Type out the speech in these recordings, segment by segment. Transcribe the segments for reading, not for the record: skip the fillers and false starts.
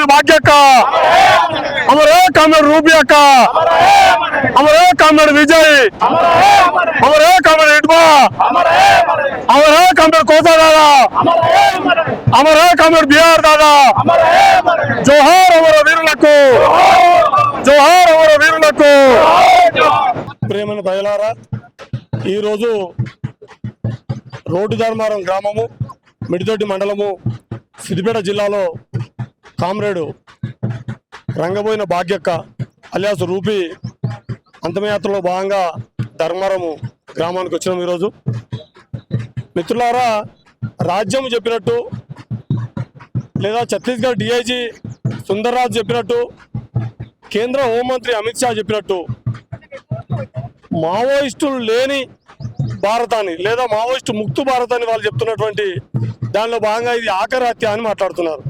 रंगबोइन भाग्यक्क अमर comrade रूपी अक्क अमर comrade विजय अमर comrade इटबा अमर comrade कोसा दादा अमर कामरेड बिहार दादा जोहार अमर वीरुलक्कु जोहार अमर वीरुलक्कु प्रेमन बयलारा ఈ రోజు రోడ్డు ధర్మారం గ్రామము మిడిదొడ్డి మండలము సిద్దిపేట జిల్లాలో కామ్రేడ్ రంగబోయిన భాగ్యక్క అలియాస్ రూపీ అంతమయాత్రలో భాగంగా ధర్మారము గ్రామానికి వచ్చినాం ఈరోజు. మిత్రులారా, రాజ్యం చెప్పినట్టు లేదా ఛత్తీస్గఢ్ డిఐజీ సుందర్రాజ్ చెప్పినట్టు కేంద్ర హోంమంత్రి అమిత్ షా చెప్పినట్టు మావోయిస్టులు లేని భారతాన్ని లేదా మావోయిస్టు ముక్తు భారతాన్ని వాళ్ళు చెప్తున్నటువంటి దానిలో భాగంగా ఇది ఆఖరి హత్య అని మాట్లాడుతున్నారు.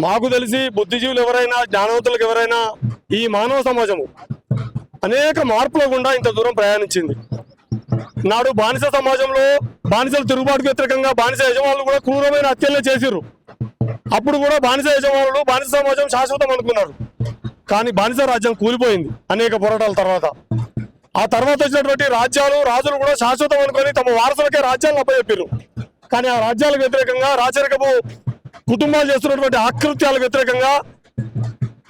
మాకు తెలిసి బుద్ధిజీవులు ఎవరైనా జ్ఞానవంతులకు ఎవరైనా ఈ మానవ సమాజము అనేక మార్పుల గుండా ఇంత దూరం ప్రయాణించింది. నాడు బానిస సమాజంలో బానిసల తిరుగుబాటుకు వ్యతిరేకంగా బానిస యజమానులు కూడా క్రూరమైన హత్యలే చేసిర్రు. అప్పుడు కూడా బానిస యజమానులు బానిస సమాజం శాశ్వతం అనుకున్నారు. కానీ బానిస రాజ్యం కూలిపోయింది అనేక పోరాటాల తర్వాత. ఆ తర్వాత వచ్చినటువంటి రాజ్యాలు రాజులు కూడా శాశ్వతం అనుకొని తమ వారసులకే రాజ్యాలను అప్పచెప్పారు. కానీ ఆ రాజ్యాలకు వ్యతిరేకంగా రాచరికపు కుటుంబాలు చేస్తున్నటువంటి ఆకృత్యాలకు వ్యతిరేకంగా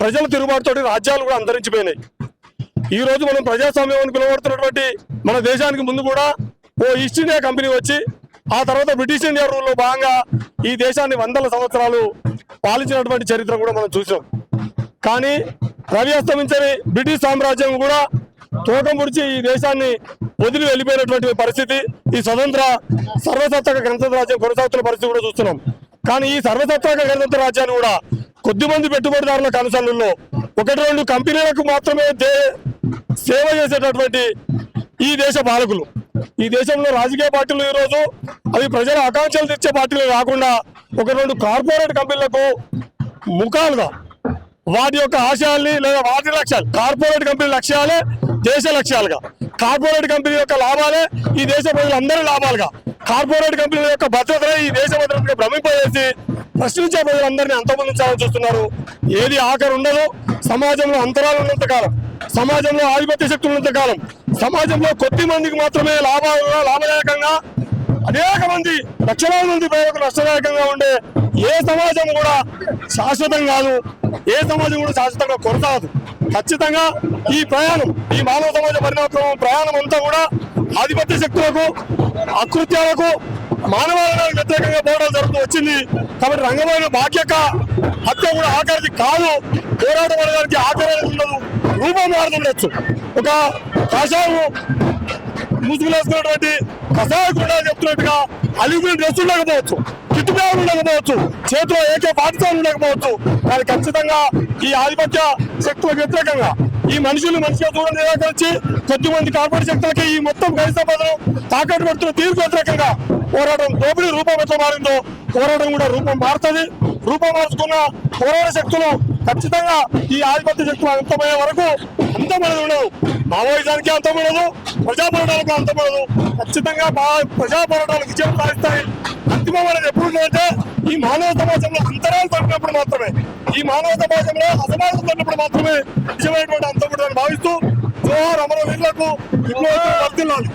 ప్రజల తిరుగుబాటుతోటి రాజ్యాలు కూడా అంతరించిపోయినాయి. ఈ రోజు మనం ప్రజాస్వామ్యం అని పిలువబడుతున్నటువంటి మన దేశానికి ముందు కూడా ఓ ఈస్ట్ ఇండియా కంపెనీ వచ్చి ఆ తర్వాత బ్రిటిష్ ఇండియా రూల్లో భాగంగా ఈ దేశాన్ని వందల సంవత్సరాలు పాలించినటువంటి చరిత్ర కూడా మనం చూసాం. కానీ రవి అస్తమించని బ్రిటిష్ సామ్రాజ్యం కూడా తోకం ముడిచి ఈ దేశాన్ని వదిలి వెళ్ళిపోయినటువంటి పరిస్థితి, ఈ స్వతంత్ర సర్వసత్తాక గణతంత్ర రాజ్యం కొనసాగుతున్న పరిస్థితి కూడా చూస్తున్నాం. కానీ ఈ సర్వసత్తాక గణతంత్ర రాజ్యాన్ని కూడా కొద్దిమంది పెట్టుబడిదారుల కనుసన్నల్లో 1-2 కంపెనీలకు మాత్రమే సేవ చేసేటటువంటి ఈ దేశ పాలకులు, ఈ దేశంలో రాజకీయ పార్టీలు ఈరోజు అవి ప్రజల ఆకాంక్షలు తెచ్చే పార్టీలు కాకుండా 1-2 కార్పొరేట్ కంపెనీలకు ముఖాలుగా వాటి యొక్క ఆశయాల్ని లేదా వాటి లక్ష్యాలు, కార్పొరేట్ కంపెనీ లక్ష్యాలే దేశ లక్ష్యాలుగా, కార్పొరేట్ కంపెనీ యొక్క లాభాలే ఈ దేశ ప్రజలందరి లాభాలుగా, కార్పొరేట్ కంపెనీల యొక్క భద్రతనే ఈ దేశ భద్రతగా భ్రమింపజేసి ప్రశ్నించే ప్రజలందరినీ అంతమొందించాలని చూస్తున్నారు. ఏది ఆఖరు ఉండదు. సమాజంలో అంతరాలు ఉన్నంత కాలం, సమాజంలో ఆధిపత్య శక్తులు ఉన్నంత కాలం, సమాజంలో కొద్ది మందికి మాత్రమే లాభదాయకంగా అనేక మంది లక్షలాది మంది ప్రజలకు నష్టదాయకంగా ఉండే ఏ సమాజం కూడా శాశ్వతం కాదు. ఏ సమాజం కూడా శాశ్వతంగా కొనసాగదు. ఖచ్చితంగా ఈ ప్రయాణం, ఈ మానవ సమాజ పరిణామం ప్రయాణం అంతా కూడా ఆధిపత్య శక్తులకు, అకృత్యాలకు, మానవాళికి వ్యతిరేకంగా పోరాటం జరుగుతూ వచ్చింది. కాబట్టి రంగబోయిన భాగ్యక్క హత్య కూడా ఆఖరిది కాదు. పోరాటం అనడానికి ఆఖరి ఉండదు, రూపం మారుతుండొచ్చు. ఒక కాషాయం ముసుగులేసుకున్నటువంటి కషాయకుండా చెప్తున్నట్టుగా అలిగిన డ్రెస్ ఉండకపోవచ్చు, కిట్టుబ్యాగులు ఉండకపోవచ్చు, చేతిలో AK-47 ఉండకపోవచ్చు. కానీ ఖచ్చితంగా ఈ ఆధిపత్య శక్తులకు వ్యతిరేకంగా ఈ మనుషులు మనిషిగా దూరం నిరాకరించి కొద్దిమంది కార్పొరేట్ శక్తులకి ఈ మొత్తం గైడ్ సంపదను తాకట్టు పెడుతున్న తీరుకు వ్యతిరేకంగా పోరాటం దోపిడీ రూపం ఎట్లా మారిందో పోరాటం కూడా రూపం మారుతుంది. రూపం మార్చుకున్న పోరాట శక్తులు ఖచ్చితంగా ఈ ఆధిపత్య శక్తులు అంతమయ్యే వరకు అంతమనేది ఉండదు. మావోయిజానికి అంతం ఉండదు, ప్రజా పోరాటాలకు అంతం ఉండదు. ఖచ్చితంగా ప్రజా పోరాటాలకు విజయం సాధిస్తాయి. అంతిమమైనది ఎప్పుడు అంటే ఈ మానవ సమాజంలో అంతరాలు తగ్గినప్పుడు మాత్రమే, ఈ మానవ సమాజంలో అసమానం తగ్గినప్పుడు మాత్రమే నిజమైనటువంటి అంతం భావిస్తూ జోహార్ అమర వీరులకు వర్ధిల్లాలి.